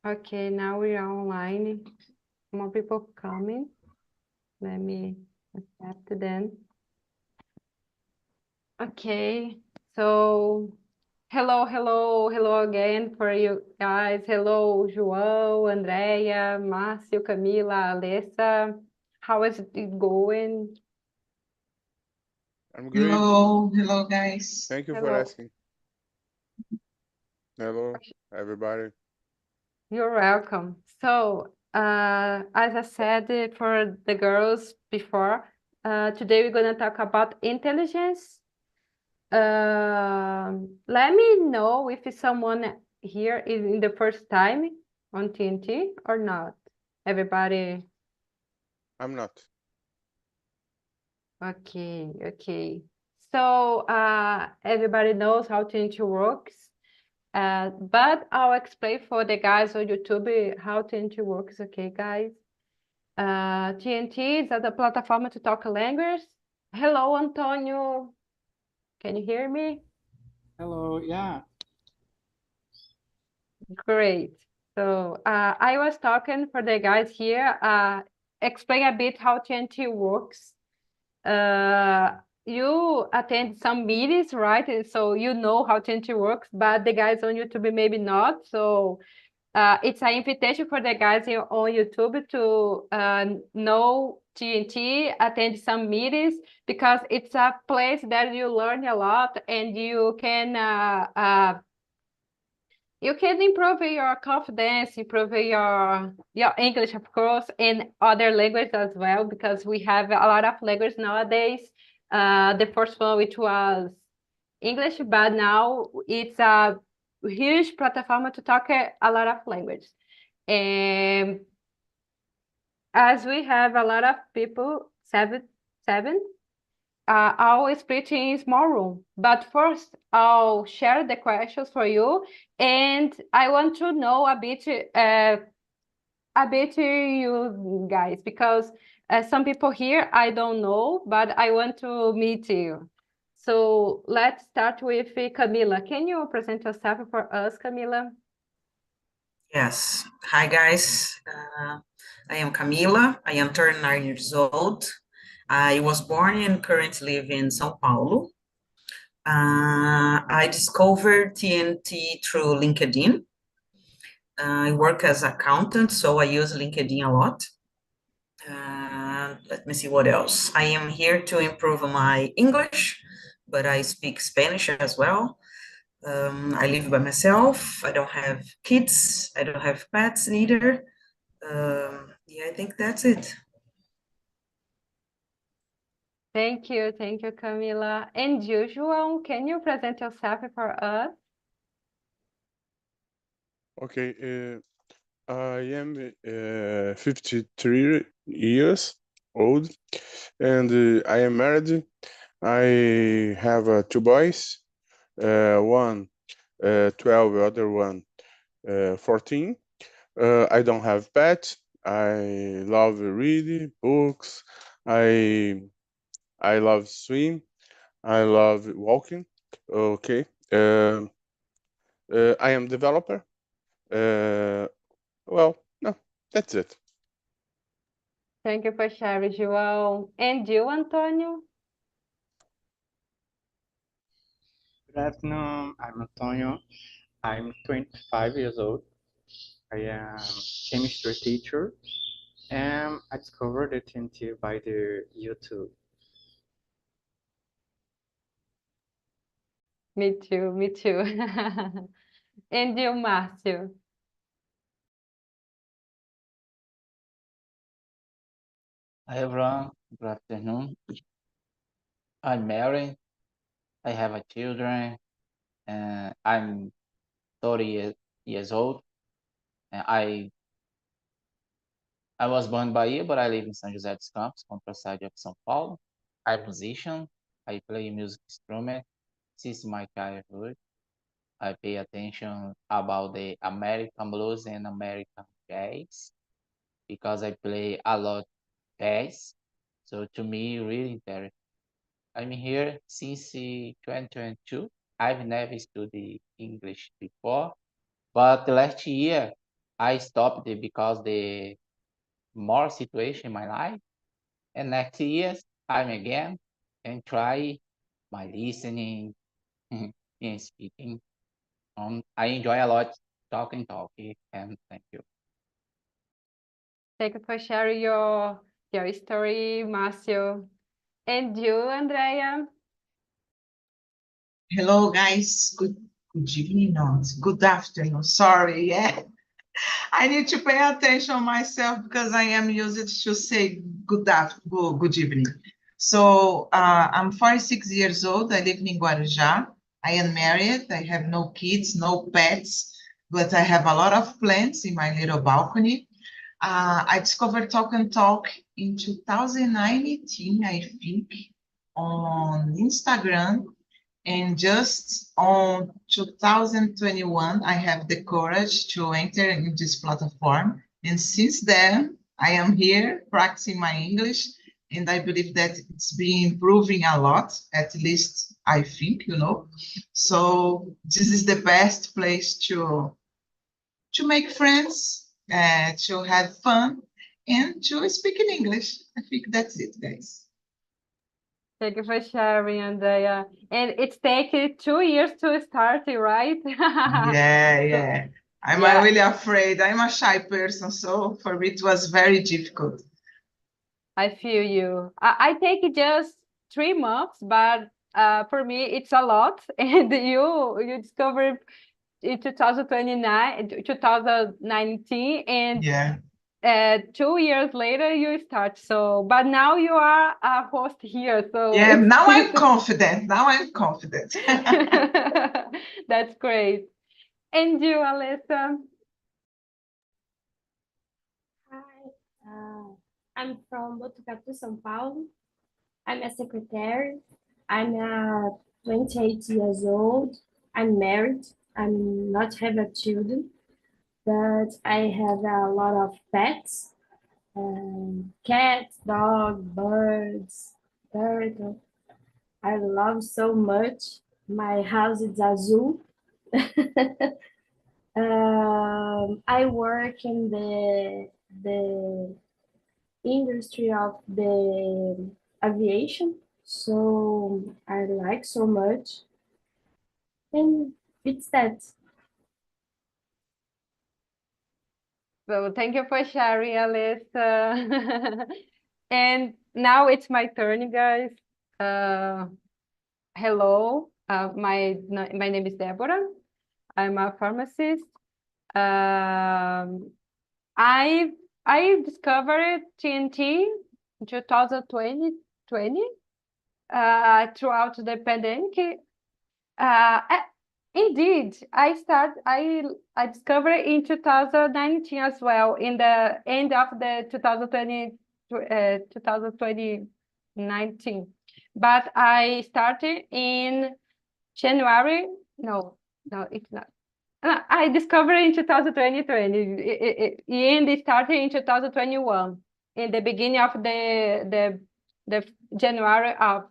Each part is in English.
Okay, now we are online. More people coming. Let me accept them. Okay, so hello again for you guys. Hello, João, Andrea, Márcio, Camila, Alessa. How is it going? I'm great. Hello guys. Thank you for Hello. asking. Hello, everybody. You're welcome. So, as I said for the girls before, today we're going to talk about intelligence. Let me know if someone here is in the first time on TNT or not. Everybody, I'm not. okay. So, everybody knows how TNT works. But I'll explain for the guys on YouTube how TNT works, okay, guys? TNT is a plataforma to talk language. Hello, Antonio. Can you hear me? Hello, yeah. Great. So I was talking for the guys here, explain a bit how TNT works. You attend some meetings, right? And so you know how TNT works, but the guys on YouTube maybe not. So it's an invitation for the guys on YouTube to know TNT, attend some meetings, because it's a place that you learn a lot and you can improve your confidence, improve your English, of course, and other languages as well, because we have a lot of languages nowadays. The first one, which was English, but now it's a huge platform to talk a lot of language. And as we have a lot of people, seven, I'll split in small room. But first, I'll share the questions for you, and I want to know a bit you guys, because some people here I don't know, but I want to meet you. So let's start with Camila. Can you present yourself for us, Camila? Yes. Hi guys. I am Camila. I am 39 years old. I was born and currently live in São Paulo. I discovered TNT through LinkedIn. I work as accountant, so I use LinkedIn a lot. Let me see what else. I am here to improve my English, but I speak Spanish as well. I live by myself. I don't have kids. I don't have pets neither. Yeah, I think that's it. Thank you, Camila. And you, João, can you present yourself for us? Okay, I am 53 years old and I am married. I have two boys, one 12, other one 14. I don't have pets. I love reading books. I I love swim. I love walking. Okay. I am developer. Well, no, that's it. Thank you for sharing, João. And you, Antonio? Good afternoon. I'm Antonio. I'm 25 years old. I am chemistry teacher, and I discovered the TNT by the YouTube. Me too, me too. And you, Márcio? Hi everyone, good afternoon. I'm married. I have a children, and I'm 30 years old. And I was born in Bahia, but I live in São José dos Campos, countryside of São Paulo. I'm a musician. I play music instrument since my childhood. I pay attention about the American blues and American jazz because I play a lot jazz. So to me, really interesting. I'm here since 2022. I've never studied English before, but last year I stopped it because the more situation in my life. And next years, I'm again and try my listening and speaking. I enjoy a lot talking, and thank you. Thank you for sharing your story, Marcio. And you, Andrea? Hello, guys. Good evening, no, good afternoon. Sorry, yeah. I need to pay attention myself because I am used to say good evening. So I'm 46 years old. I live in Guarujá. I am married. I have no kids, no pets, but I have a lot of plants in my little balcony. I discovered Talk and Talk in 2019, I think, on Instagram. And just on 2021, I have the courage to enter in this platform. And since then, I am here practicing my English. And I believe that it's been improving a lot, at least I think, So this is the best place to make friends, to have fun, and to speak in English. I think that's it, guys. Thank you for sharing, Andrea. And it's taken 2 years to start, right? Yeah. I'm Yeah. really afraid. I'm a shy person, so for me it was very difficult. I feel you. I take just 3 months, but for me it's a lot. And you discovered in 2019, and Yeah. 2 years later you start. So, but now you are a host here, so Yeah, it's now I'm confident. Now I'm confident. that's great. And you, Alessa? Hi, I'm from Botucatu, São Paulo. I'm a secretary. I'm 28 years old. I'm married. I'm not have a children, but I have a lot of pets, cats, dogs, birds, turtle. I love so much. My house is azul. I work in the industry of the aviation, so I like so much, and it's that. So thank you for sharing, Alessa. And now it's my turn, guys. Hello, my name is Deborah. I'm a pharmacist. I discovered TNT in 2020 throughout the pandemic. Indeed, I discovered in 2019 as well, in the end of the 2019. But I started in January. No, it's not. I discovered in 2020, and it started in 2021, in the beginning of the January of.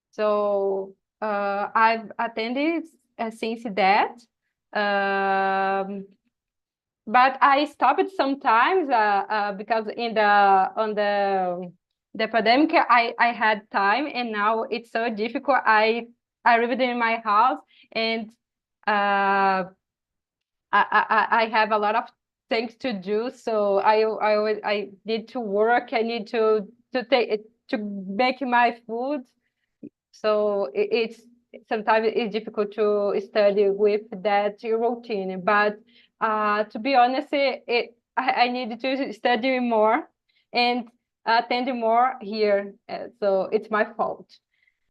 So I've attended since that, but I stopped sometimes because on the pandemic I had time, and now it's so difficult. I lived in my house, and I have a lot of things to do, so I need to work. I need to make my food. So it's sometimes it's difficult to study with that routine. But to be honest, I need to study more and attend more here. So it's my fault.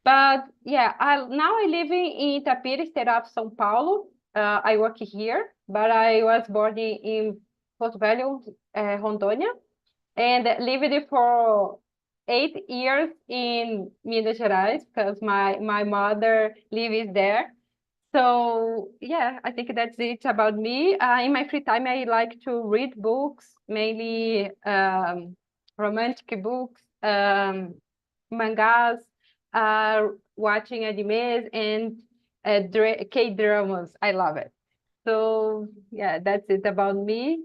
But yeah, now I live in Itapira, state of São Paulo. I work here, but I was born in Porto Velho, Rondônia, and lived for 8 years in Minas Gerais because my mother lives there. So yeah, I think that's it about me. In my free time, I like to read books, mainly romantic books, mangas, watching animes, and K-dramas. I love it. So yeah, that's it about me.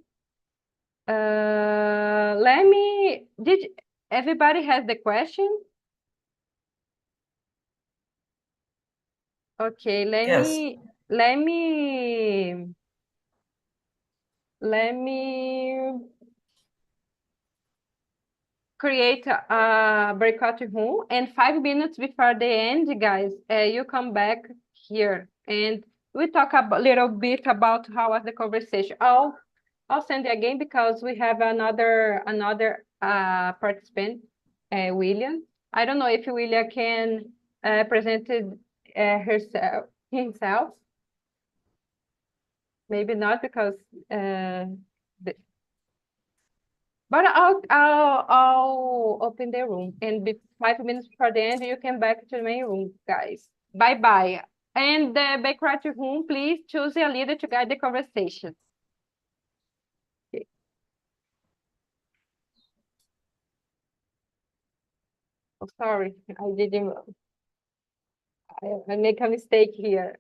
Everybody has the question? Okay, Yes. let me create a breakout room, and 5 minutes before the end, guys, you come back here and we talk a little bit about how was the conversation. I'll send it again because we have another participant, William. I don't know if William can present himself. Maybe not because but I'll open the room, and 5 minutes before the end, you can back to the main room, guys. Bye bye. And the backward room, please choose a leader to guide the conversation. Okay. Oh, sorry, I didn't. I make a mistake here.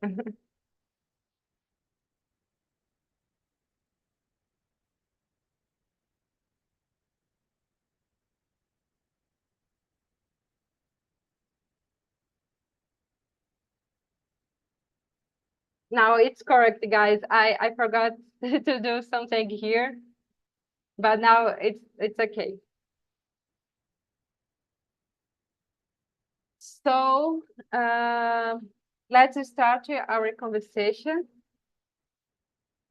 Now it's correct, guys. I forgot to do something here, but now it's okay. So let's start our conversation.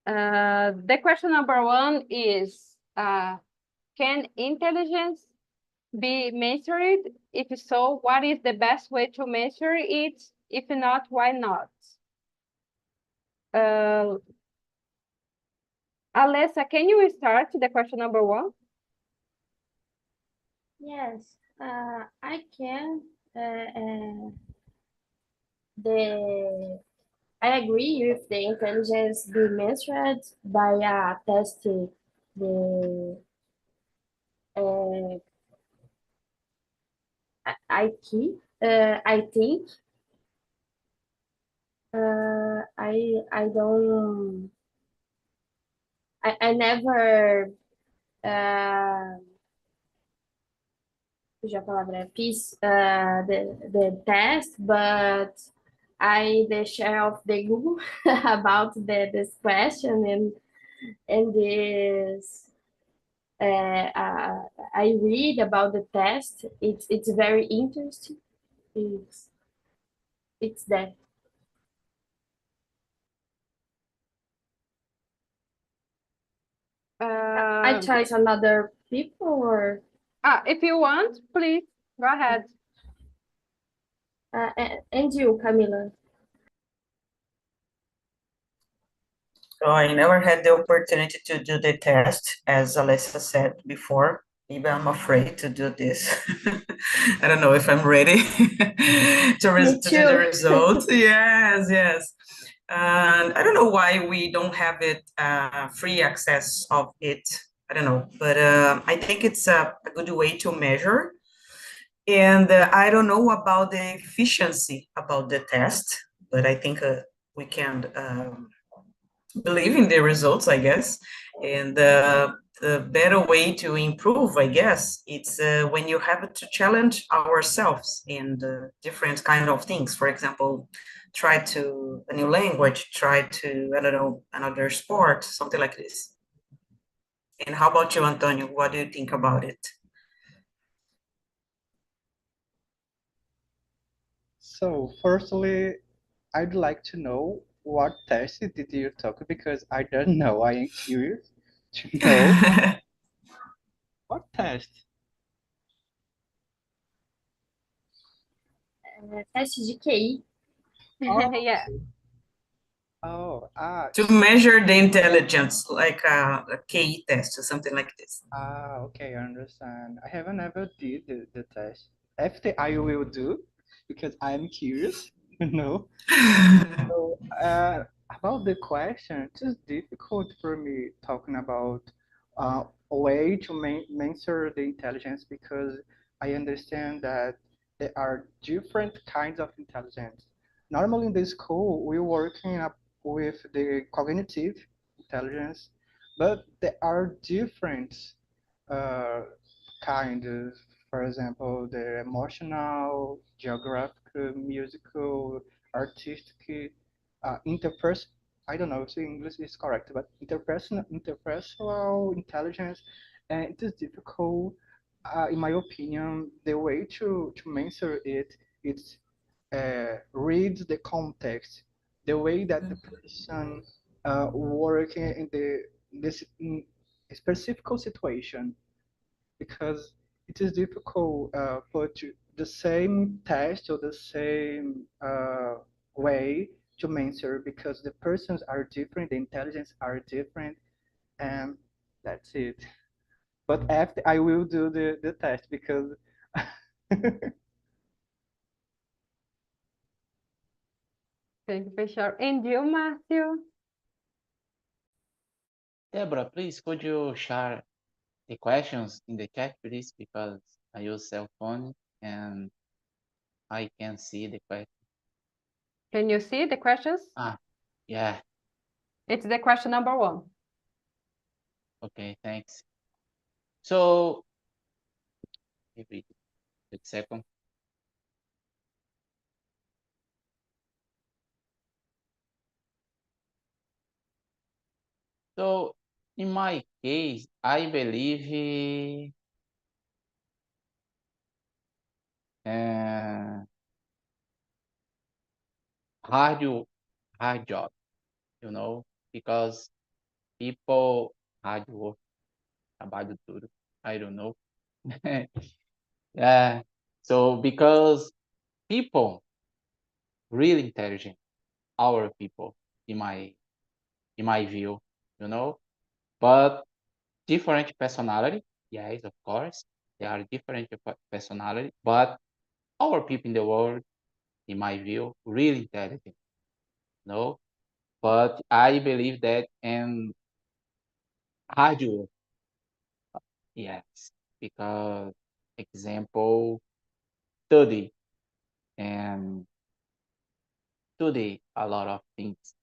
The question number one is, can intelligence be measured? If so, what is the best way to measure it? If not, why not? Alessa, can you start the question number one? Yes, I can. I agree with the intelligence be measured by a test the uh, IQ. I think I don't I never já a palavra fiz the test, but the share of the Google about this question and this I read about the test. It's very interesting. It's that. I choose another people or if you want, please go ahead. and you, Camila. So I never had the opportunity to do the test, as Alessa said before. Maybe I'm afraid to do this. I don't know if I'm ready to do the results. Yes, yes. And I don't know why we don't have it free access of it. I don't know, but I think it's a good way to measure. And I don't know about the efficiency about the test, but I think we can believe in the results, I guess. And the better way to improve, I guess, it's when you have to challenge ourselves in the different kind of things. For example, try to a new language, try to, I don't know, another sport, something like this. And how about you, Antonio? What do you think about it? So, firstly, I'd like to know what test did you talk, because I don't know. I am curious to know what test. Teste de QI. Oh, Yeah. To measure the intelligence, like a KE test or something like this. Okay, I understand. I haven't ever did the test. After I will do, because I'm curious, you know. So, about the question, it is difficult for me talking about a way to measure the intelligence, because I understand that there are different kinds of intelligence. Normally in the school, we're working up with the cognitive intelligence, but there are different kind. For example, the emotional, geographical, musical, artistic, interpersonal. I don't know if the English is correct, but interpersonal intelligence, and it is difficult. In my opinion, the way to measure it, it's read the context, the way that the person working in this a specific situation, because it is difficult put the same test or the same way to measure, because the persons are different, the intelligence are different, and that's it. But after I will do the test because Thank you for sure. And you, Matthew? Deborah, please, could you share the questions in the chat, please? Because I use cell phone and I can see the question. Can you see the questions? Yeah. It's the question number 1. Okay, thanks. So, wait a second. So, in my case, I believe hard job, because people hard work, trabalho duro. I don't know. Yeah. So because people really intelligent, our people, in my view, but different personality. Yes, of course, there are different personality, but our people in the world, in my view, really intelligent. But I believe that in hard work, yes, because example, study and study a lot of things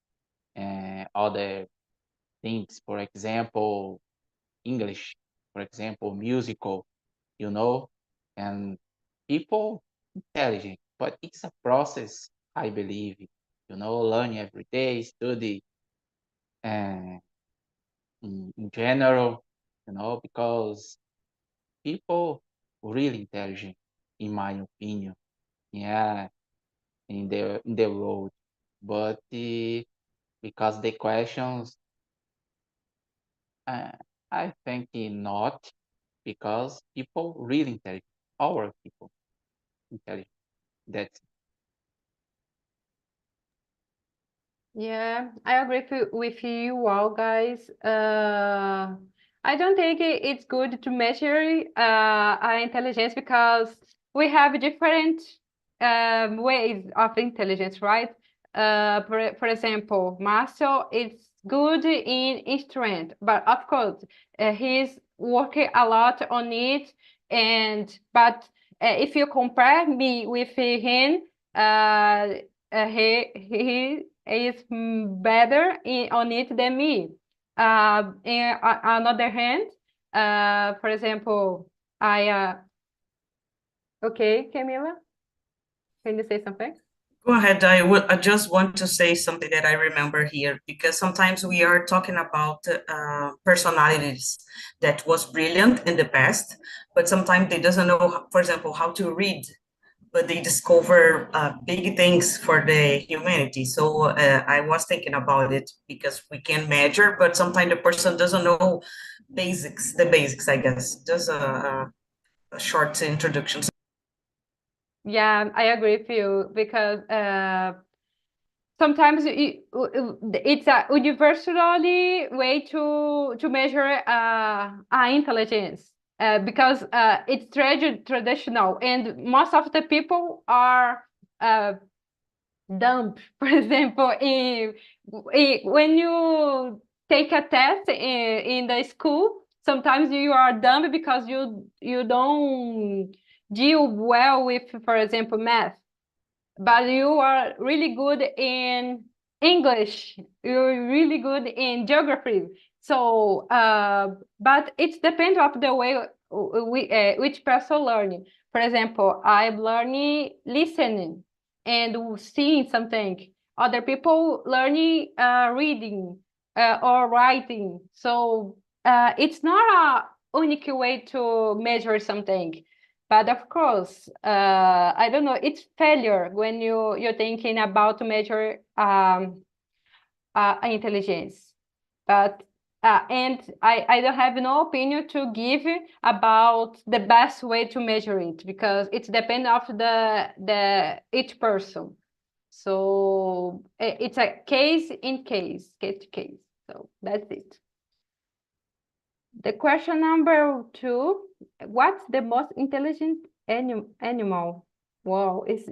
and other things, for example, English, for example, musical, and people intelligent, but it's a process, I believe, learning every day, study, and in general, because people really intelligent, in my opinion, yeah, in the world, but because the questions, I think not, because people really intelligent, our people intelligent. That's Yeah, I agree with you all, guys. I don't think it's good to measure our intelligence because we have different ways of intelligence, right? For example, Marcel is good in instrument, but of course, he's working a lot on it. But if you compare me with him, he is better on it than me. On other hand, for example, okay, Camila, can you say something? Go ahead. I just want to say something that I remember here, because sometimes we are talking about personalities that was brilliant in the past, but sometimes they doesn't know, for example, how to read, but they discover big things for the humanity. So I was thinking about it because we can measure, but sometimes the person doesn't know the basics, I guess. Just a short introduction. Yeah, I agree with you because sometimes it's a universally way to measure our intelligence because it's traditional and most of the people are dumb. For example, when you take a test in the school, sometimes you are dumb because you don't deal well with, for example, math, but you are really good in English, you're really good in geography. So, but it depends of the way which person learning. For example, I'm learning listening and seeing something. Other people learning reading or writing. So it's not a unique way to measure something. But of course, I don't know, it's failure when you're thinking about to measure intelligence. But and I don't have no opinion to give about the best way to measure it because it depends of the each person. So it's a case to case. So that's it. The question number 2, what's the most intelligent animal? Wow, it's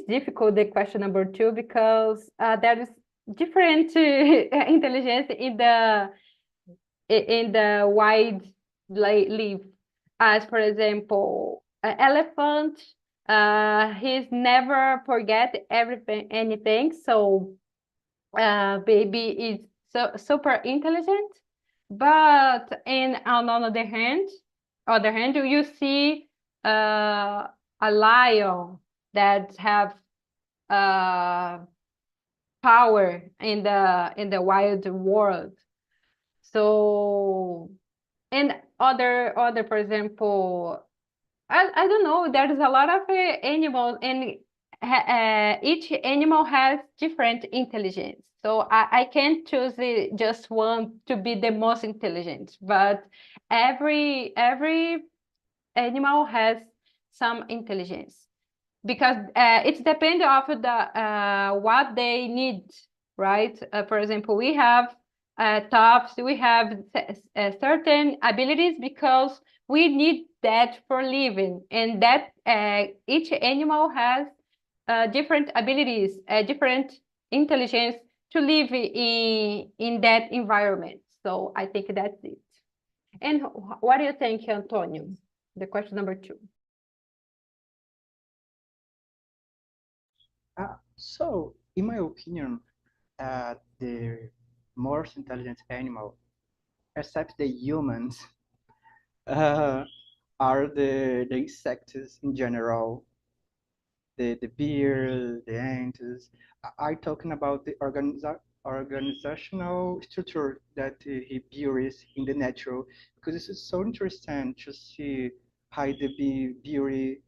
difficult, the question number 2, because there is different intelligence in the wide life. As for example, an elephant, he's never forget everything, anything. So baby is super intelligent, but on other hand, you see a lion that have power in the wild world. So and other, for example, I don't know. There is a lot of animals, and each animal has different intelligence. So I can't choose just one to be the most intelligent. But every animal has some intelligence because it's depend of the what they need, right? For example, we have tops, we have certain abilities because we need that for living, and that each animal has different abilities, different intelligence to live in that environment. So I think that's it. And what do you think, Antonio? The question number 2. So, in my opinion, the most intelligent animal, except the humans, uh, are the insects in general, the bees, the ants. I talking about the organizational structure that he builds in the natural, because this is so interesting to see how the beauty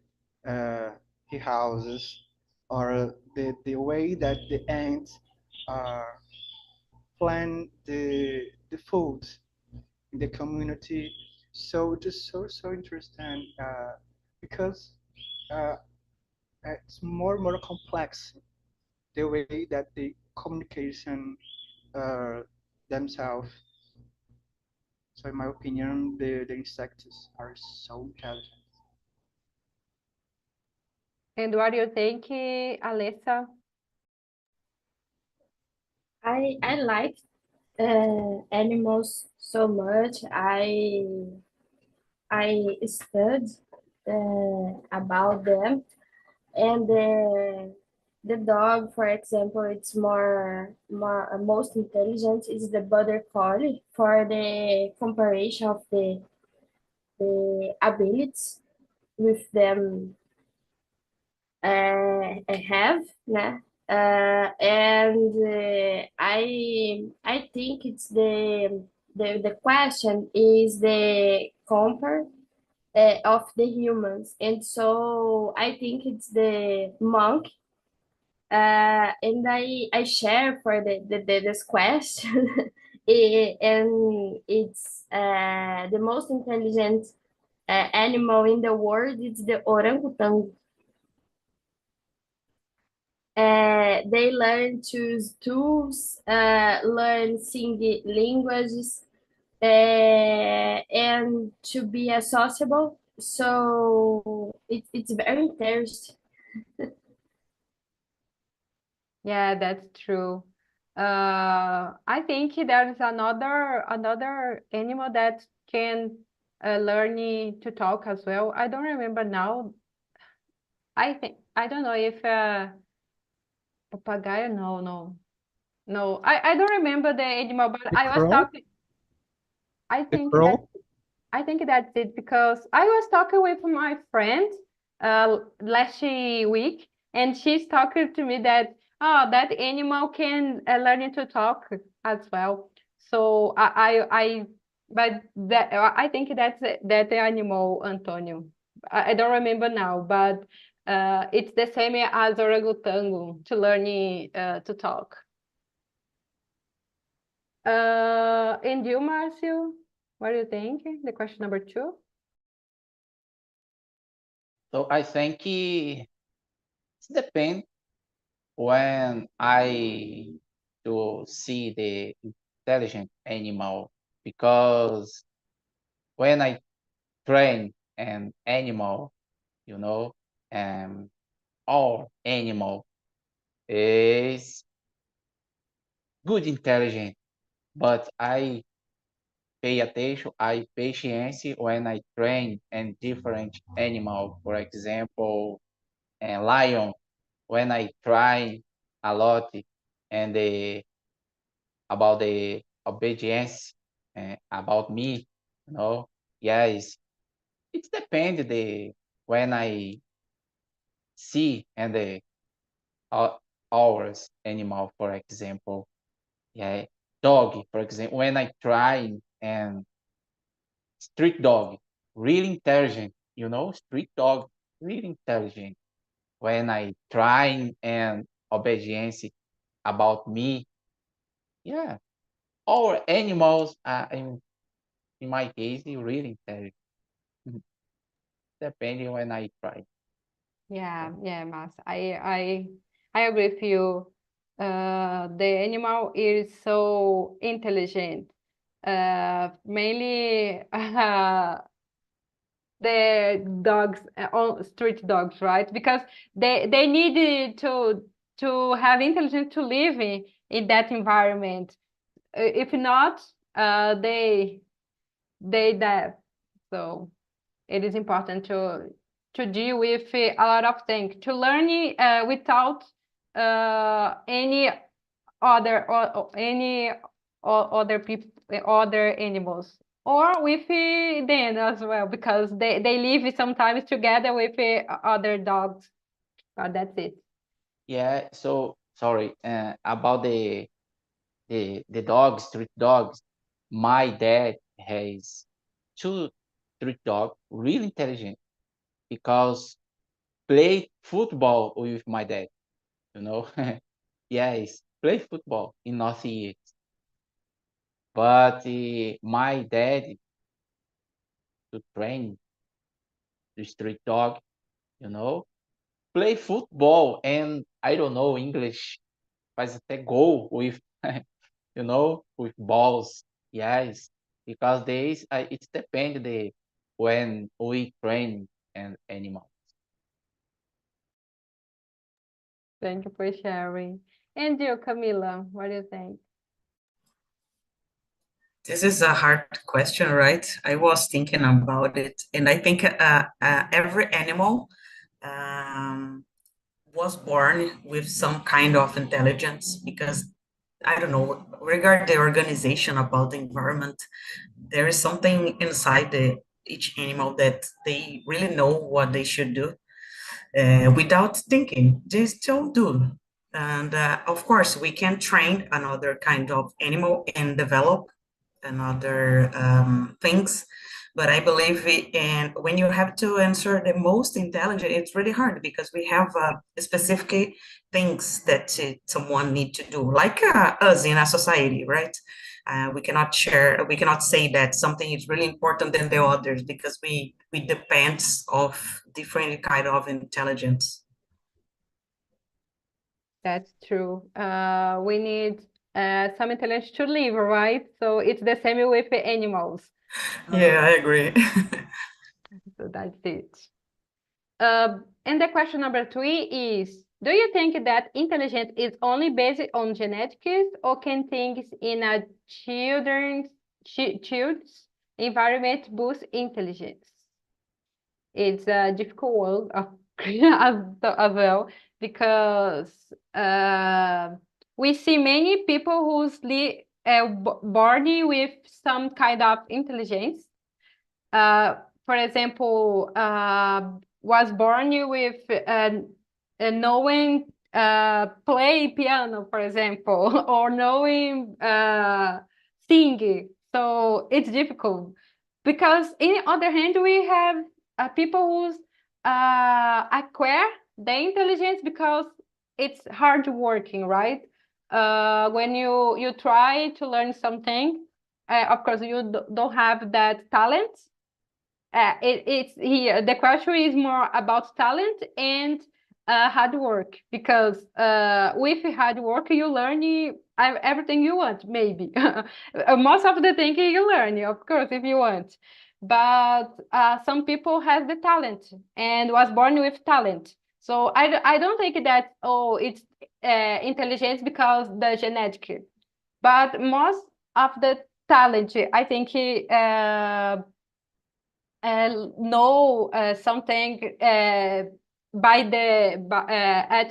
he houses, or the way that the ants plan the food in the community. So just so interesting because uh, it's more complex the way that the communication uh, themselves. So in my opinion, the insects are so intelligent. And what do you think, Alessa? I like animals so much. I studied about them, and the dog, for example, it's more most intelligent is the border collie for the comparison of the abilities with them have, né? And I think it's the question is the compare of the humans, and so I think it's the monk. And I share for this question, and it's the most intelligent animal in the world. It's the orangutan. They learn to use tools, learn sing languages, and to be associable. So it's very interesting. Yeah, that's true. I think there is another animal that can learn to talk as well. I don't remember now. I don't know if papagayo. No, no. No, I don't remember the animal, but The I was crow? talking. I The think crow? I think that's it because I was talking with my friend last week, and she's talking to me that that animal can learn to talk as well. So but that I think that's that animal, Antonio. I don't remember now, but it's the same as orangotango to learning to talk. And you, Marcio, what do you think? The question number 2? So I think it depends when I to see the intelligent animal, because when I train an animal, you know, and all animal is good intelligent, but I pay attention, I patience when I train a different animal. For example, a lion, when I try a lot and about the obedience about me, you know, yes, it depends the when I see and the ours animal, for example, yeah, dog, for example, when I try and street dog, really intelligent, you know, street dog, really intelligent. When I try and obedience about me, yeah, all animals are in my case really intelligent. Depending when I try. Yeah, Mas. I agree with you. The animal is so intelligent. Mainly the dogs, all street dogs, right? Because they need to have intelligence to live in that environment. If not, they die. So it is important to deal with a lot of things, to learn without any other people, other animals, or with them as well, because they live sometimes together with other dogs. That's it. Yeah, so sorry, about the dogs, street dogs. My dad has two street dogs, really intelligent, because play football with my dad, you know. Yes, play football in Northeast. But my dad to train the street dog, you know, play football and I don't know English, faz até gol with you know, with balls. Yes, because it depends the when we train an animal. Thank you for sharing. And you, Camila, what do you think? This is a hard question, right? I was thinking about it, and I think every animal was born with some kind of intelligence because I don't know, regard the organization about the environment, there is something inside each animal that they really know what they should do without thinking. They still do. And of course, we can train another kind of animal and develop another things. But I believe and when you have to answer the most intelligent, it's really hard because we have specific things that someone need to do, like us in a society, right? We cannot say that something is really important than the others because we depend of different kind of intelligence. That's true. We need some intelligence to live, right? So it's the same with the animals. Yeah, I agree. So that's it. And the question number 3 is, do you think that intelligence is only based on genetics, or can things in a child's environment boost intelligence? It's a difficult one as well, because we see many people who's born with some kind of intelligence. For example, was born with knowing play piano, for example, or knowing sing. So it's difficult because, in the other hand, we have people who's acquire the intelligence because it's hard working, right? When you try to learn something, of course you don't have that talent. It's here. The question is more about talent and hard work, because with hard work you learn everything you want, maybe. Most of the things you learn, of course, if you want. But some people have the talent and was born with talent. So I don't think that, oh, it's intelligence because the genetic. But most of the talent, I think, know something at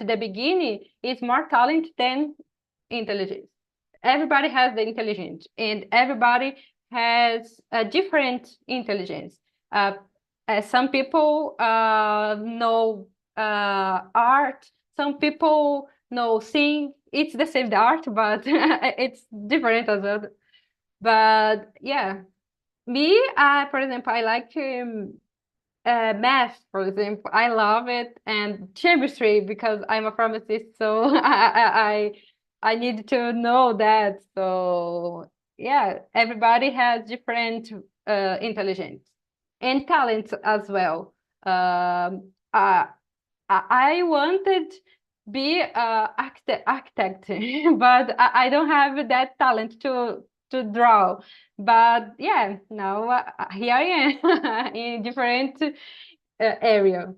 the beginning is more talent than intelligence. Everybody has the intelligence, and everybody has a different intelligence. Some people know art, some people know sing. It's the same art, but it's different as well. But yeah, me, for example, I like math, for example. I love it, and chemistry because I'm a pharmacist, so I need to know that. So yeah, everybody has different intelligence and talents as well. I wanted be architect, but I don't have that talent to draw. But yeah, now here I am in different area,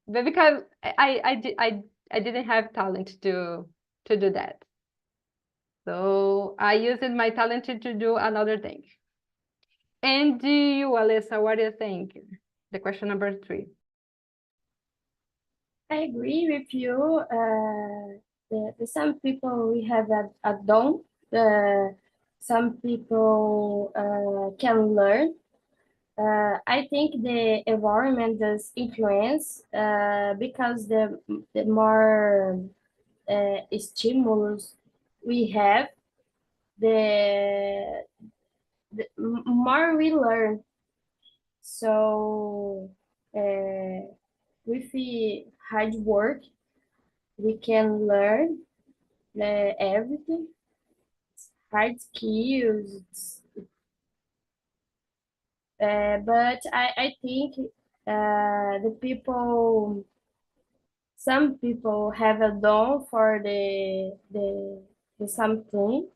but because I didn't have talent to do that, so I used my talent to do another thing. And do you, Alyssa, what do you think? The question number 3. I agree with you. Some people we have a don. Some people can learn. I think the environment does influence because the more stimulus we have, the more we learn. So with the hard work, we can learn everything, hard skills. But I think the people, some people have a don for the something,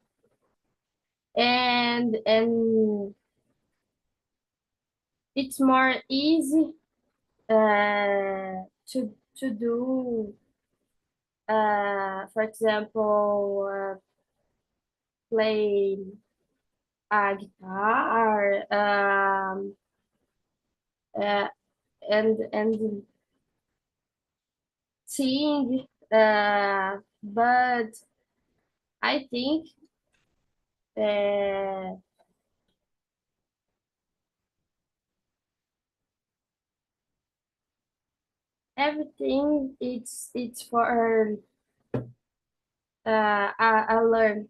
and it's more easy to do, for example, play a guitar, and sing, but I think everything it's for I learn.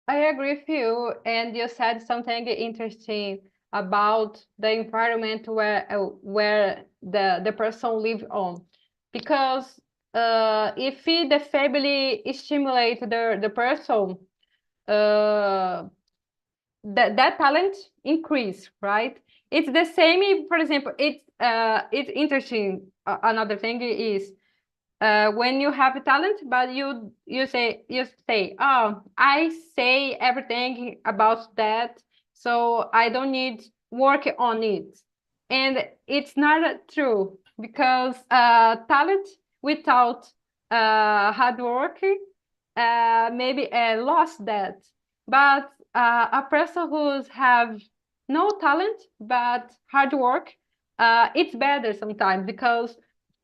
I agree with you, and you said something interesting about the environment where the person live on, because if the family stimulate the person, that talent increase, right? It's the same. For example, it's interesting. Another thing is when you have talent, but you say, oh, I say everything about that, so I don't need work on it. And it's not true, because talent without hard work maybe lost that. But a person who's have no talent but hard work, it's better sometimes, because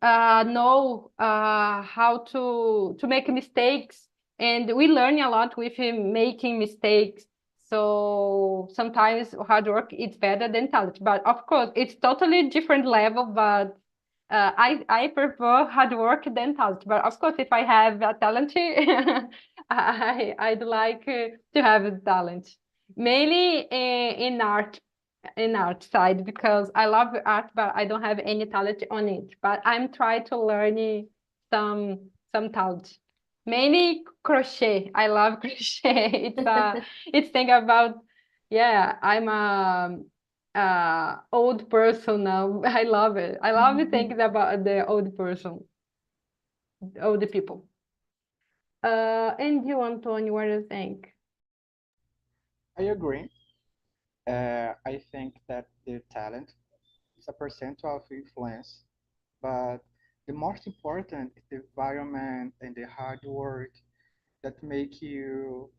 know how to make mistakes, and we learn a lot with making mistakes. So sometimes hard work is better than talent, but of course it's totally different level. But I prefer hard work than talent. But of course, if I have a talent, I'd like to have a talent, mainly in art side, because I love art, but I don't have any talent on it. But I'm trying to learn some talent. Mainly crochet. I love crochet. It's thing about, yeah, I'm a old person now. I love it. I love thinking about the old person, old people. And you, Antonio, what do you think? I agree. I think that the talent is a percent of influence, but the most important is the environment and the hard work that make you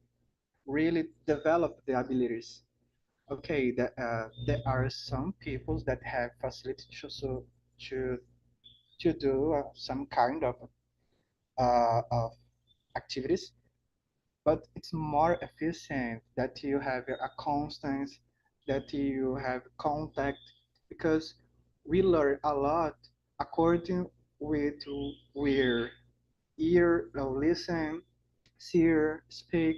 really develop the abilities. Okay, there are some people that have facility to to do some kind of activities, but it's more efficient that you have a constant, that you have contact, because we learn a lot according with where ear listen, see, speak.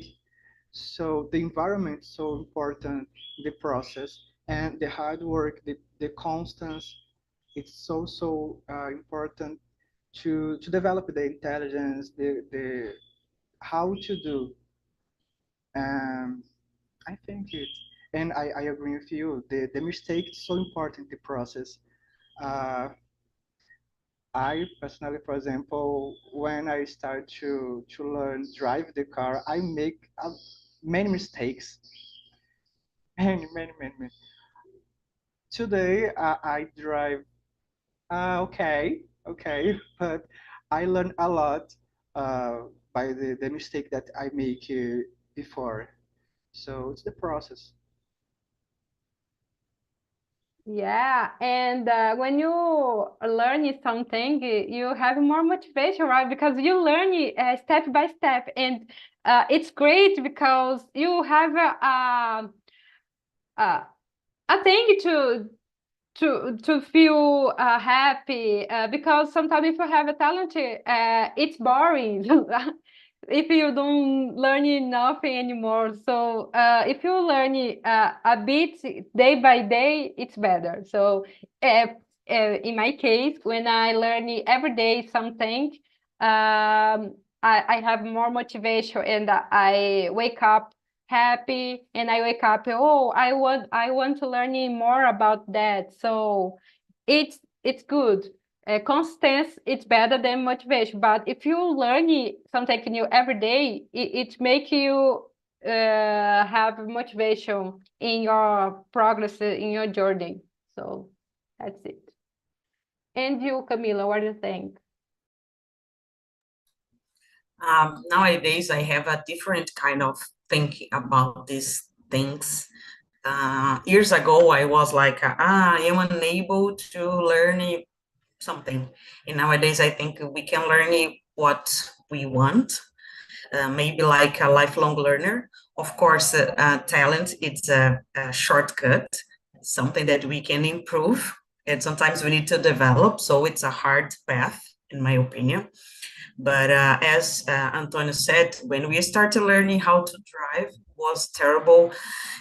So the environment is so important, the process, and the hard work, the constance, it's so important to develop the intelligence, the how to do. Um, I think it, and I agree with you. The mistake is so important, the process. Uh, I personally, for example, when I start to learn drive the car, I make many mistakes, many. Today I drive okay, but I learn a lot by the mistake that I make before. So it's the process. Yeah, and when you learn something, you have more motivation, right? Because you learn it step by step, and it's great because you have a thing to feel happy. Because sometimes if you have a talent, it's boring. If you don't learn nothing anymore. So if you learn a bit day by day, it's better. So in my case, when I learn every day something, I have more motivation, and I wake up happy, and I wake up, oh, I want to learn more about that. So it's good. Constance, it's better than motivation. But if you learn something new every day, it make you have motivation in your progress in your journey. So that's it. And you, Camila, what do you think? Nowadays, I have a different kind of thinking about these things. Years ago, I was like, I am unable to learn something. And nowadays, I think we can learn what we want, maybe like a lifelong learner. Of course, talent, it's a shortcut, something that we can improve. And sometimes we need to develop. So it's a hard path, in my opinion. But as Antonio said, when we started learning how to drive, was terrible.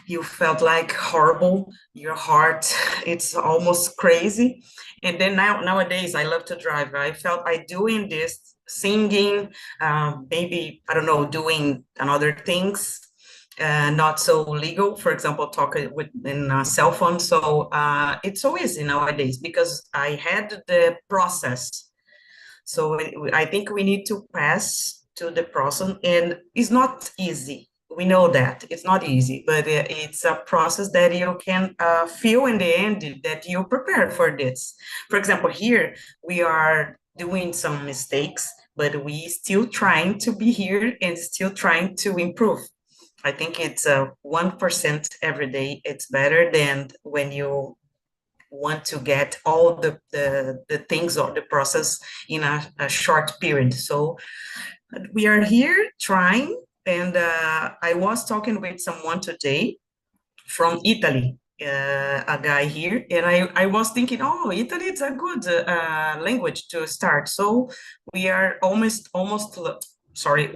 You felt like horrible. Your heart, it's almost crazy. And then nowadays, I love to drive. I felt I doing this, singing, maybe, I don't know, doing another things, not so legal. For example, talking with in a cell phone. So it's so easy nowadays because I had the process. So I think we need to pass to the process, and it's not easy. We know that it's not easy, but it's a process that you can feel in the end that you prepared for this. For example, here we are doing some mistakes, but we still trying to be here and still trying to improve. I think it's 1% every day. It's better than when you want to get all the things or the process in a short period. So we are here trying, and I was talking with someone today from Italy, a guy here, and I was thinking, oh, Italy is a good language to start. So we are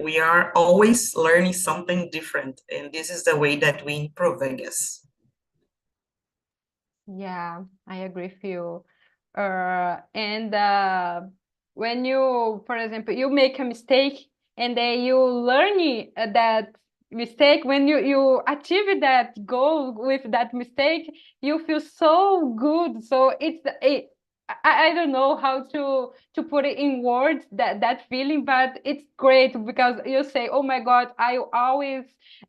we are always learning something different, and this is the way that we improve, I guess. Yeah, I agree with you. And when you, for example, you make a mistake and then you learn that mistake, when you achieve that goal with that mistake, you feel so good. So I don't know how to put it in words, that feeling, but it's great because you say, oh my God, I always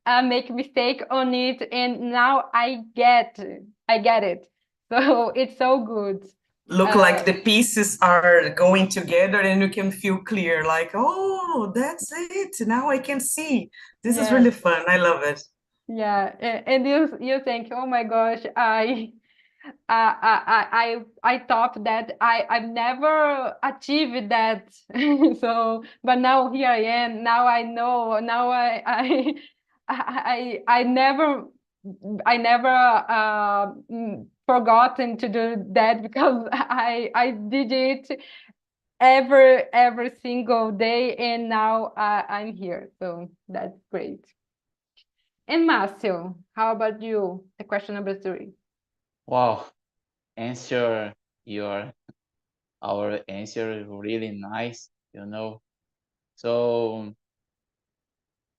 make mistake on it, and now I get it. So it's so good. Look like the pieces are going together and you can feel clear, like, oh, that's it. Now I can see. This is really fun. I love it. Yeah, and you think, oh my gosh, I thought that I've never achieved that. So, but now here I am. Now I know. Now I never forgotten to do that, because I did it every single day, and now I'm here. So that's great. And Márcio, how about you? The question number 3. Wow, answer your our answer is really nice, you know. So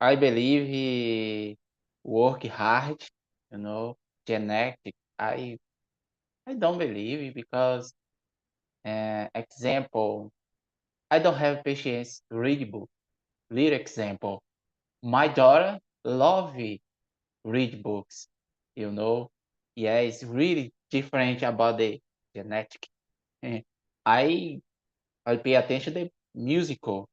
I believe he work hard, you know, genetic. I don't believe it because example, I don't have patience to read book. Little example, my daughter love read books, you know. Yeah, it's really different about the genetic. I I pay attention to musical,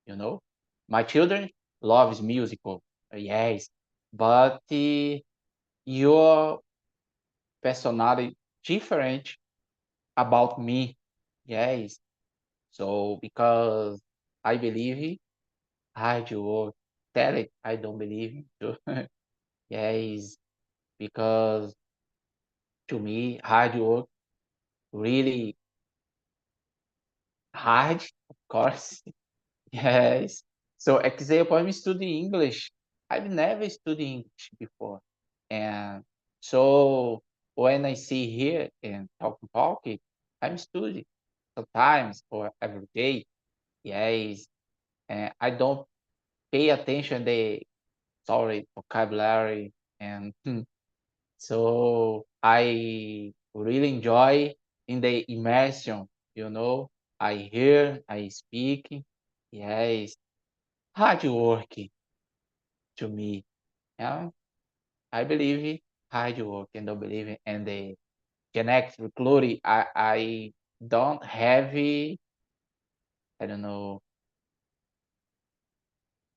you know. My children loves musical, yes, but your personality different about me, yes. So because I believe hard work, tell it I don't believe it. Yes, because to me hard work really hard, of course. Yes. So example, I'm studying English. I've never studied English before. And so when I see here and talking, I'm studying sometimes or every day. Yes. And I don't pay attention the vocabulary and so I really enjoy in the immersion, you know. I hear, I speak. Yes, hard work to me. Yeah, I believe it, hard work and don't believe it. And the genetic recruiting, I don't have I don't know,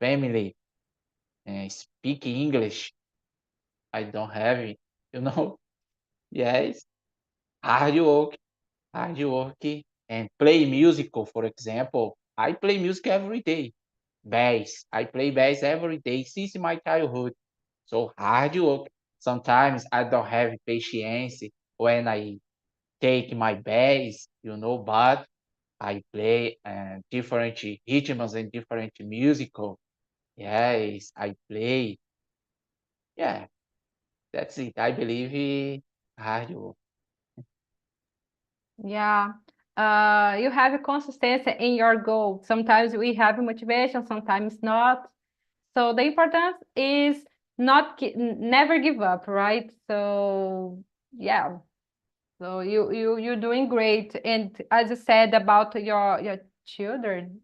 family speaking English. I don't have it, you know. Yes, hard work, karaoke, and play musical, for example. I play music every day. Bass. I play bass every day since my childhood. So hard work. Sometimes I don't have patience when I take my bass, you know, but I play different rhythms and different musical. Yes, I play. Yeah, that's it. I believe hard work. Yeah. You have a consistency in your goal. Sometimes we have motivation, sometimes not. So the importance is never give up, right? So yeah. So you're doing great. And as you said about your children,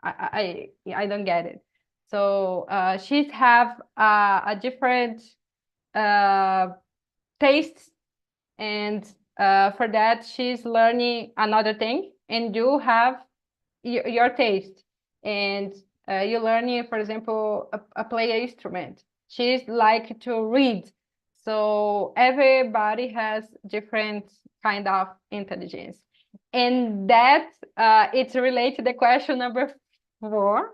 I don't get it. So she's have a different uh taste, and for that she's learning another thing, and you have your taste, and you learning, for example, a play an instrument. She's like to read, So everybody has different kind of intelligence. And that it's related to the question number 4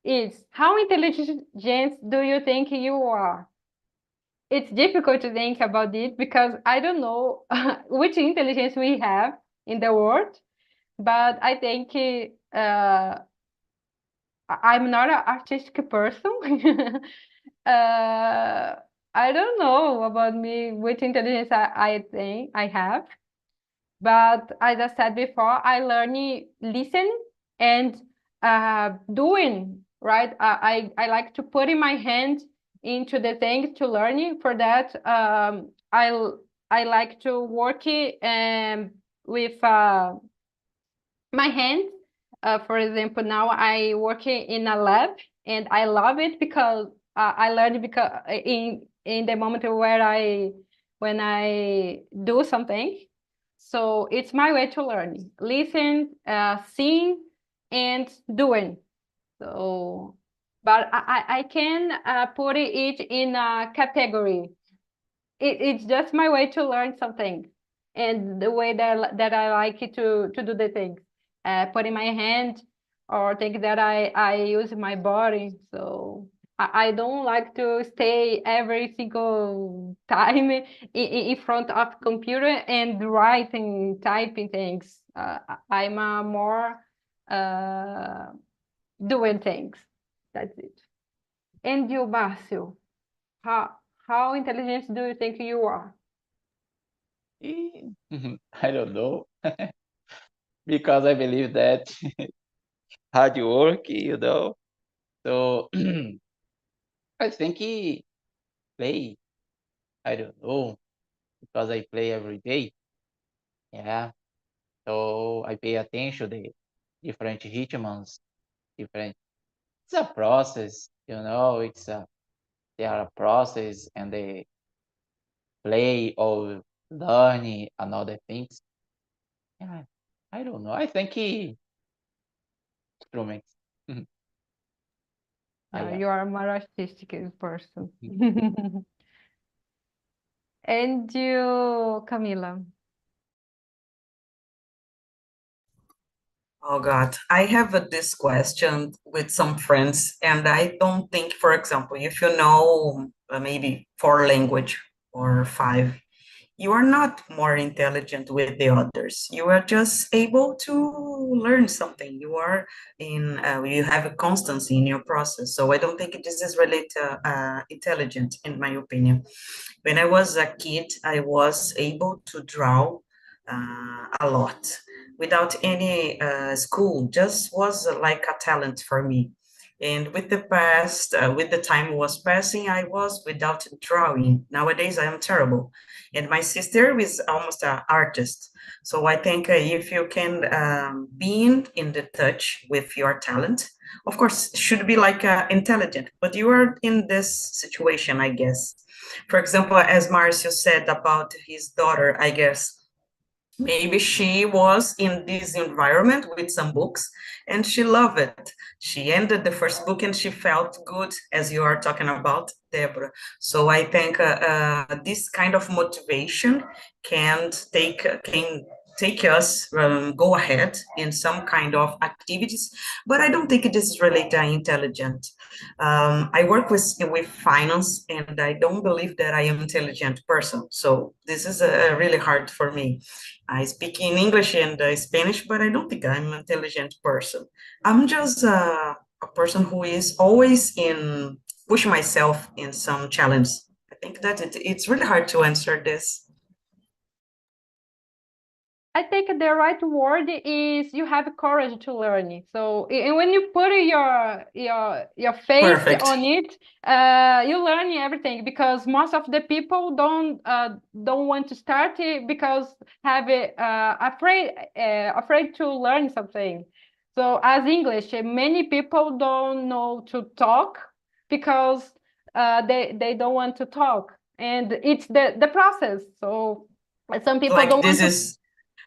is, how intelligent do you think you are? It's difficult to think about it because I don't know which intelligence we have in the world, but I think I'm not an artistic person. I don't know about me, which intelligence I think I have. But as I said before, I learn listen and doing, right? I like to put in my hand into the things to learn. For that, I like to work with my hands. For example, now I work in a lab and I love it because I learned because in the moment where when I do something. So it's my way to learn. Listen, seeing, and doing. So, but I can put it in a category. It's just my way to learn something, and the way that I like it to do the things. Putting my hand or things that I use my body. So I don't like to stay every single time in front of computer and writing, typing things. I'm more doing things. That's it. And you, Márcio, how intelligent do you think you are? I don't know. Because I believe that hard work, So I think he play. I don't know, because I play every day. Yeah. So I pay attention to the different rhythms, different. It's a process, they are a process, and they play or learning another things. Yeah, I don't know. I think he instruments. Yeah, am. you are a more artistic person. And you, Camila? Oh God, I have this question with some friends, and I don't think, for example, if you know maybe 4 language or 5, you are not more intelligent with the others. You are just able to learn something. You have a constancy in your process. So I don't think this is really intelligent, in my opinion. When I was a kid, I was able to draw a lot without any school, just was like a talent for me. And with the time was passing, I was without drawing. Nowadays, I am terrible. And my sister is almost an artist. So I think if you can be in the touch with your talent, of course, should be like intelligent, but you are in this situation, I guess. For example, as Marcio said about his daughter, I guess maybe she was in this environment with some books and she loved it. She ended the first book and she felt good, as you are talking about, Deborah. So I think this kind of motivation can take us go ahead in some kind of activities, but I don't think it is really intelligent. I work with finance, and I don't believe that I am an intelligent person. So this is really hard for me. I speak in English and Spanish, but I don't think I'm an intelligent person. I'm just a person who is always in push myself in some challenge. I think that it's really hard to answer this. I think the right word is you have courage to learn. So, and when you put your face Perfect. on it, you learn everything, because most of the people don't want to start it because have afraid to learn something. So, as English, many people don't know to talk because they don't want to talk, and it's the process. So some people Like don't this want is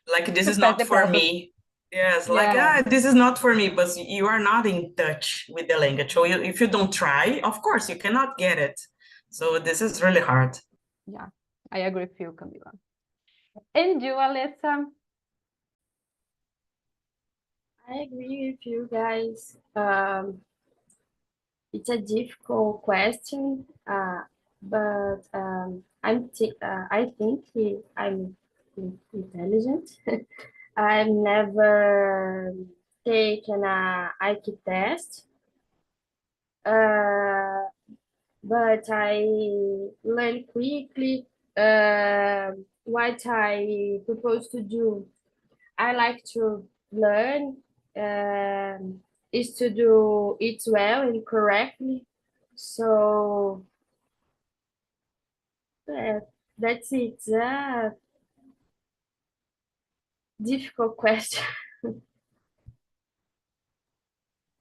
like this to is pass not the for process. me. Yes, like Yeah, this is not for me, but you are not in touch with the language. So if you don't try, of course you cannot get it. So this is really hard. Yeah, I agree with you, Camila. And you, Alessa? I agree with you guys. It's a difficult question, but I think I'm intelligent. I've never taken a IQ test, uh, but I learn quickly what I propose to do. I like to learn is to do it well and correctly. So uh, that's it. It's a difficult question.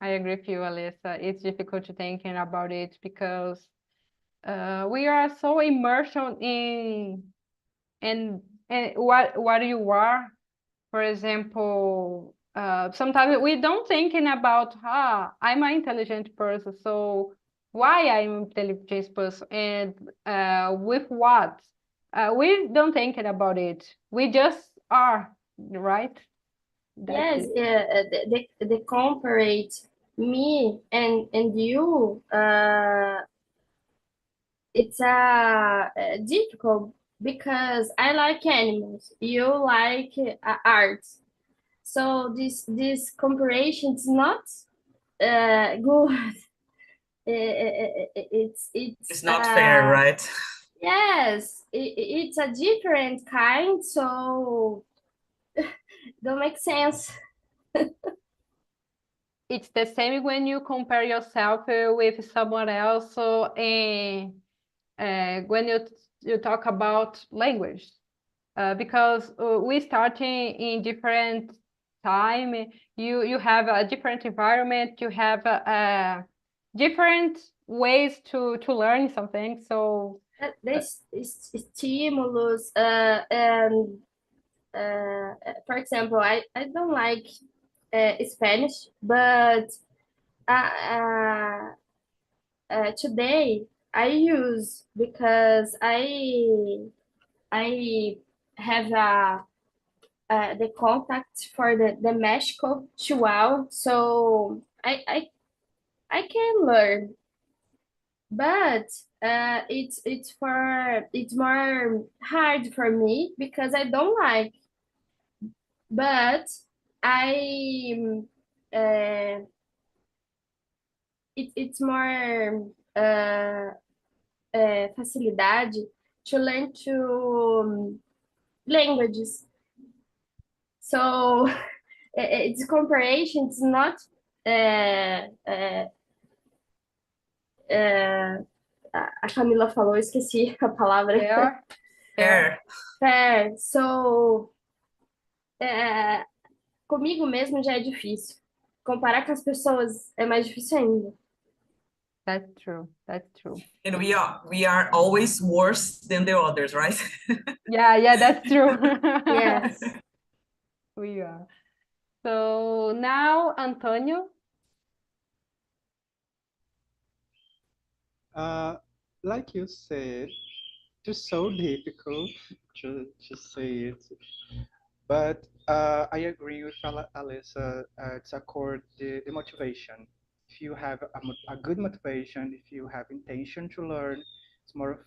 I agree with you, Alessa. It's difficult to thinking about it because we are so immersed in what you are. For example, sometimes we don't thinking about, I'm an intelligent person, so why I'm an intelligent person and with what? We don't thinking about it. We just are, right? That's Yes, it. they comparate me and you. It's difficult because I like animals. You like art. So this comparison is not good. It's not fair, right? Yes, it's a different kind, so don't make sense. It's the same when you compare yourself with someone else. So, when you talk about language, because we start in different time, you have a different environment, you have different ways to learn something. So This stimulus and for example, I don't like Spanish, but uh, today I use because I have the contact for the Mexico Chihuahua, so I can learn, but it's more hard for me because I don't like, but I uh, it's more facilidade to learn to languages. So it's comparison. It's not uh, uh, uh, a Camila falou, esqueci a palavra. fair, Fair. Fair. So comigo mesmo já é difícil. Comparar com as pessoas é mais difícil ainda. That's true. That's true. And we are always worse than the others, right? Yeah, that's true. Yes. We are. So now, Antonio. Like you said, it's so difficult to say it, but I agree with Alyssa. It's accord the motivation. If you have a good motivation, if you have intention to learn, it's more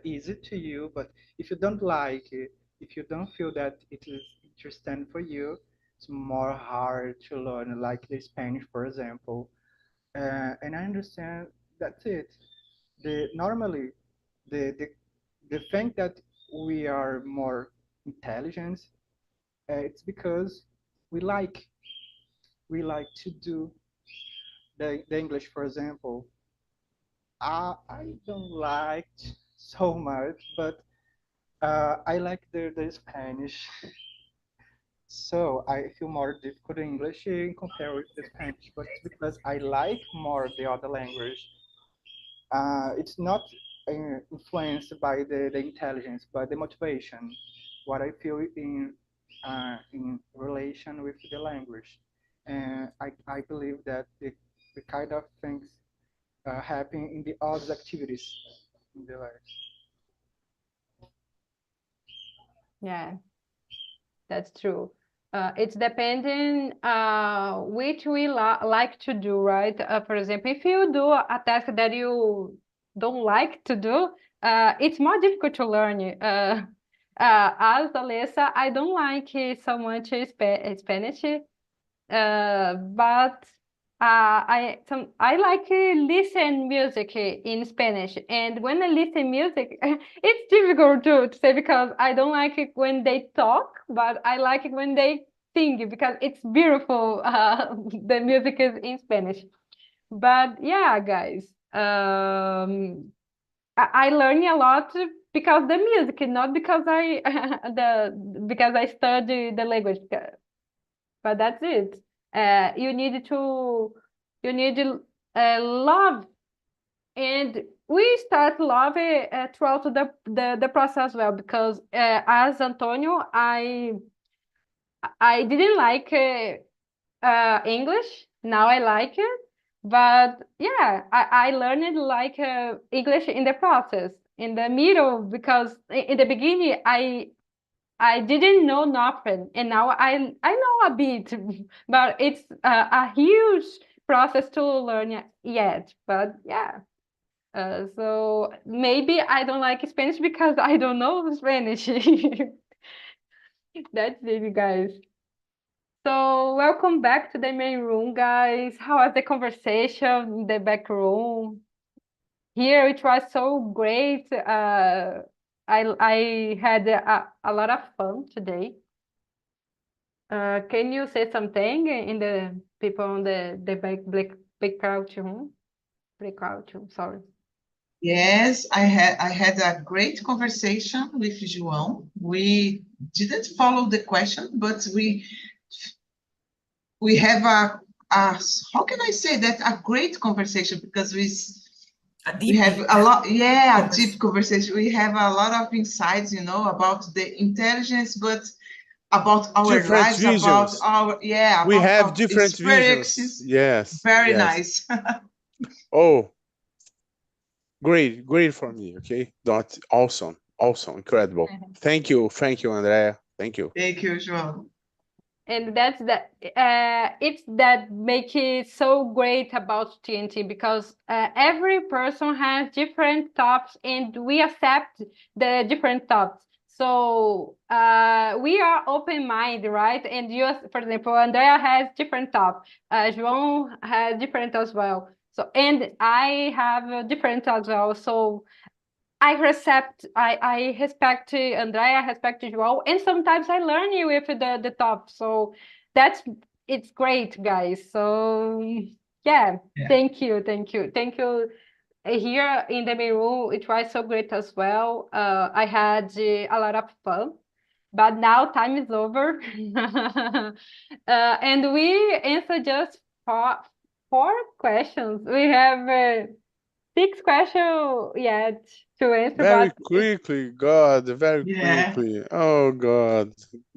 easy to you. But if you don't like it, if you don't feel that it is interesting for you, it's more hard to learn, like the Spanish, for example. And I understand that's it. Normally the the thing that we are more intelligent, it's because we like to do the English, for example. I don't like so much, but I like the Spanish. So I feel more difficult in English in compare with the Spanish, but it's because I like more the other language. It's not influenced by the intelligence, but the motivation, what I feel in relation with the language. And I believe that the kind of things happen in the other activities in the life. Yeah, that's true. It's depending which we like to do, right? For example, if you do a task that you don't like to do, it's more difficult to learn. As Alessa, I don't like so much Spanish, but I like listen music in Spanish, and when I listen music, it's difficult to say because I don't like it when they talk, but I like it when they sing because it's beautiful. The music is in Spanish, but yeah, guys, I learn a lot because the music, not because because I study the language. But that's it. You need to love, and we start loving throughout the process as well. Because as Antonio, I didn't like English. Now I like it, but yeah, I learned like English in the process, in the middle, because in the beginning I didn't know nothing, and now I know a bit, but it's a huge process to learn yet. But yeah, so maybe I don't like Spanish because I don't know Spanish. That's it, guys. So welcome back to the main room, guys. How was the conversation in the back room? Here it was so great. I had a lot of fun today. Can you say something in the people on the breakout room? Breakout room, sorry. Yes, I had a great conversation with João. We didn't follow the question, but we have a how can I say that, a great conversation, because we have a lot, a deep conversation. We have a lot of insights, about the intelligence, but about our Different lives, visions. about our We about have our different experiences. visions. Yes. Very yes. nice. Oh, great for me. Okay, that's awesome, incredible. Thank you, Andrea. Thank you. Thank you, João. And that's it's that make it so great about TNT, because every person has different thoughts and we accept the different thoughts. So we are open-minded, right? And you, for example, Andrea has different thoughts. João has different as well. So, and I have a different as well. So I respect Andrea, respect João, and sometimes I learn you with the top. So it's great, guys. So yeah. Thank you. Here in the main room, it was so great as well. I had a lot of fun, but now time is over, and we answered just four questions. We have 6 questions yet to answer. Very but quickly, God, very quickly. Oh God.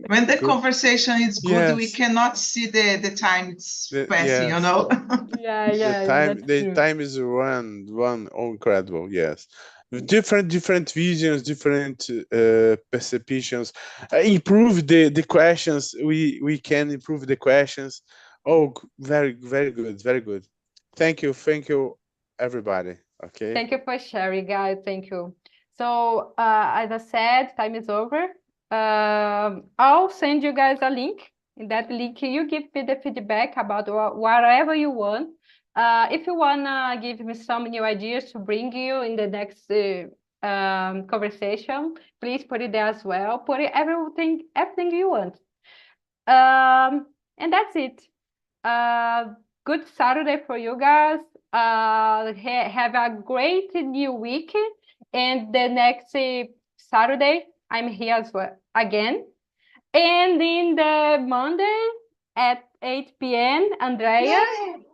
When the conversation is good, we cannot see the time it's passing, The time is one. Oh, incredible. Yes. Different visions, different perceptions. Improve the questions. We can improve the questions. Oh, very good, very good. Thank you, everybody. Okay. Thank you for sharing, guys. Thank you. So as I said, time is over. I'll send you guys a link. In that link, you give me the feedback about whatever you want. If you wanna give me some new ideas to bring you in the next conversation, please put it there as well. Put it everything you want. And that's it. Good Saturday for you guys. Have a great new week, and the next Saturday I'm here as well again, and in the Monday at 8 p.m. Andrea.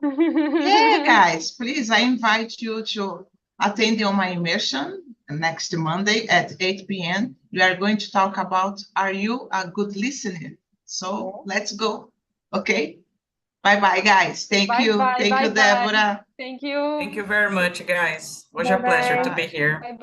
Yeah, guys, please, I invite you to attend on my immersion next Monday at 8 p.m. We are going to talk about, are you a good listener? So let's go. Okay. Bye, guys. Thank you, Deborah. Thank you. Thank you very much, guys. It was a pleasure to be here. Bye.